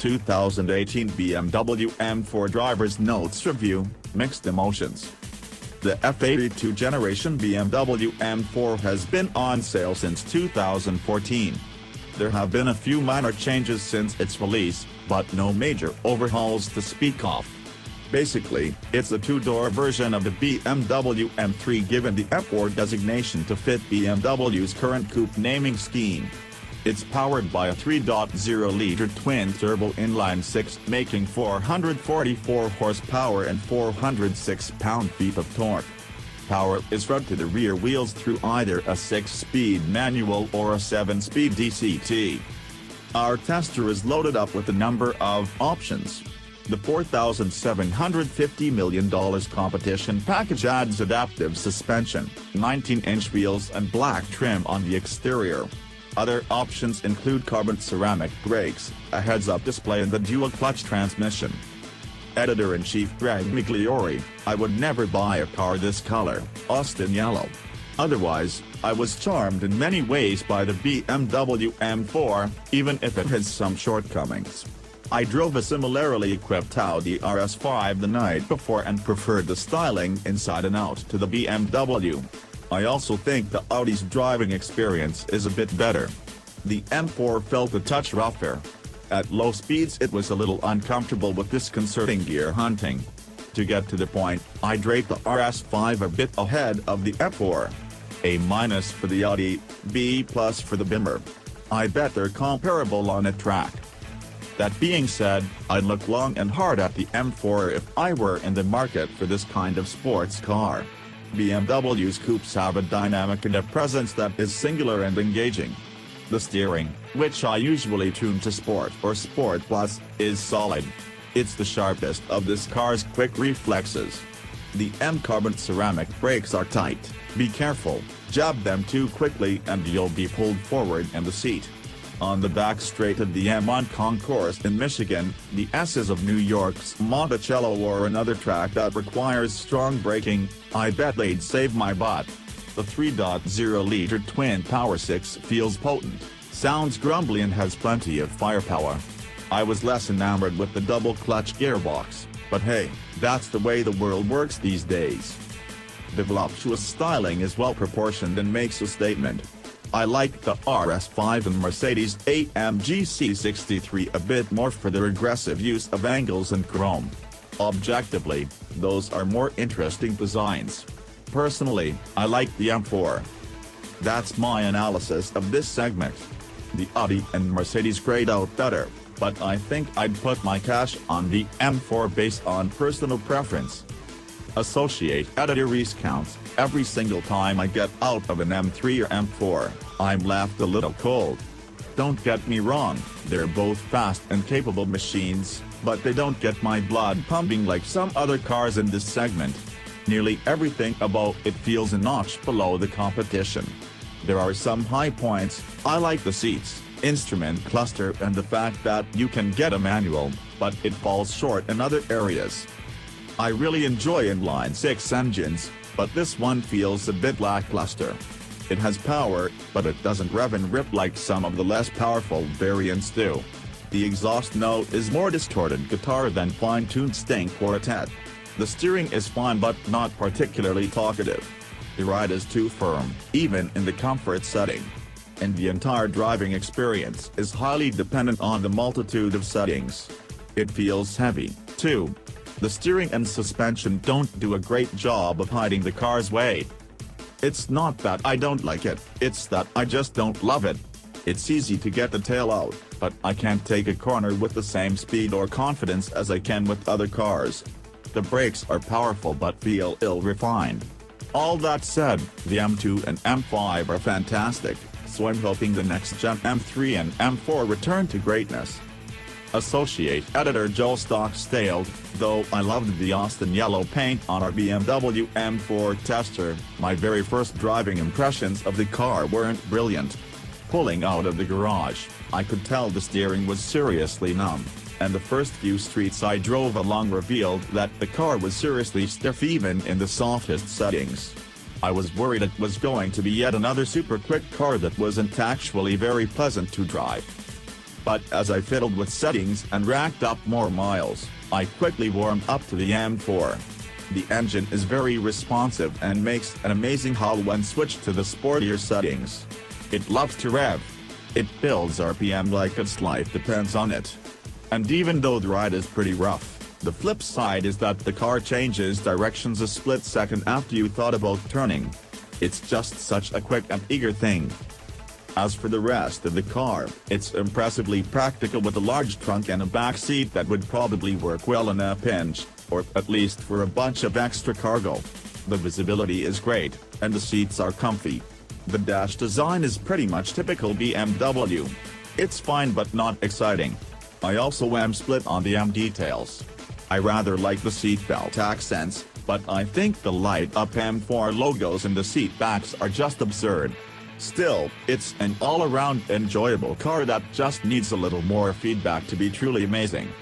2018 BMW M4 Drivers Notes Review, Mixed Emotions. The F82-generation BMW M4 has been on sale since 2014. There have been a few minor changes since its release, but no major overhauls to speak of. Basically, it's a two-door version of the BMW M3 given the M4 designation to fit BMW's current coupe naming scheme. It's powered by a 3.0-liter twin-turbo inline-six making 444 horsepower and 406 pound-feet of torque. Power is fed to the rear wheels through either a 6-speed manual or a 7-speed DCT. Our tester is loaded up with a number of options. The $4,750 million competition package adds adaptive suspension, 19-inch wheels and black trim on the exterior. Other options include carbon ceramic brakes, a heads-up display and the dual-clutch transmission. Editor-in-Chief Greg Migliore: I would never buy a car this color, Austin yellow. Otherwise, I was charmed in many ways by the BMW M4, even if it has some shortcomings. I drove a similarly equipped Audi RS5 the night before and preferred the styling inside and out to the BMW. I also think the Audi's driving experience is a bit better. The M4 felt a touch rougher. At low speeds it was a little uncomfortable with disconcerting gear hunting. To get to the point, I draped the RS5 a bit ahead of the M4. A- for the Audi, B+ for the Bimmer. I bet they're comparable on a track. That being said, I'd look long and hard at the M4 if I were in the market for this kind of sports car. BMW's coupes have a dynamic and a presence that is singular and engaging. The steering, which I usually tune to Sport or Sport Plus, is solid. It's the sharpest of this car's quick reflexes. The M carbon ceramic brakes are tight. Be careful, jab them too quickly and you'll be pulled forward in the seat. On the back straight of the M1 concourse in Michigan, the S's of New York's Monticello or another track that requires strong braking, I bet they'd save my butt. The 3.0-liter twin power 6 feels potent, sounds grumbly and has plenty of firepower. I was less enamored with the double-clutch gearbox, but hey, that's the way the world works these days. The voluptuous styling is well-proportioned and makes a statement. I like the RS5 and Mercedes-AMG C63 a bit more for their aggressive use of angles and chrome. Objectively, those are more interesting designs. Personally, I like the M4. That's my analysis of this segment. The Audi and Mercedes grade out better, but I think I'd put my cash on the M4 based on personal preference. Associate Editor recounts: every single time I get out of an M3 or M4, I'm left a little cold. Don't get me wrong, they're both fast and capable machines, but they don't get my blood pumping like some other cars in this segment. Nearly everything about it feels a notch below the competition. There are some high points. I like the seats, instrument cluster and the fact that you can get a manual, but it falls short in other areas. I really enjoy inline-six engines, but this one feels a bit lackluster. It has power, but it doesn't rev and rip like some of the less powerful variants do. The exhaust note is more distorted guitar than fine-tuned sting quartet. The steering is fine but not particularly talkative. The ride is too firm, even in the comfort setting. And the entire driving experience is highly dependent on the multitude of settings. It feels heavy, too. The steering and suspension don't do a great job of hiding the car's weight. It's not that I don't like it, it's that I just don't love it. It's easy to get the tail out, but I can't take a corner with the same speed or confidence as I can with other cars. The brakes are powerful but feel ill-refined. All that said, the M2 and M5 are fantastic, so I'm hoping the next-gen M3 and M4 return to greatness. Associate Editor Joe Stock staled: though I loved the Austin yellow paint on our BMW M4 tester, my very first driving impressions of the car weren't brilliant. Pulling out of the garage, I could tell the steering was seriously numb, and the first few streets I drove along revealed that the car was seriously stiff even in the softest settings. I was worried it was going to be yet another super quick car that wasn't actually very pleasant to drive. But as I fiddled with settings and racked up more miles, I quickly warmed up to the M4. The engine is very responsive and makes an amazing howl when switched to the sportier settings. It loves to rev. It builds RPM like its life depends on it. And even though the ride is pretty rough, the flip side is that the car changes directions a split second after you thought about turning. It's just such a quick and eager thing. As for the rest of the car, it's impressively practical with a large trunk and a back seat that would probably work well in a pinch, or at least for a bunch of extra cargo. The visibility is great, and the seats are comfy. The dash design is pretty much typical BMW. It's fine but not exciting. I also am split on the M details. I rather like the seatbelt accents, but I think the light-up M4 logos in the seat backs are just absurd. Still, it's an all-around enjoyable car that just needs a little more feedback to be truly amazing.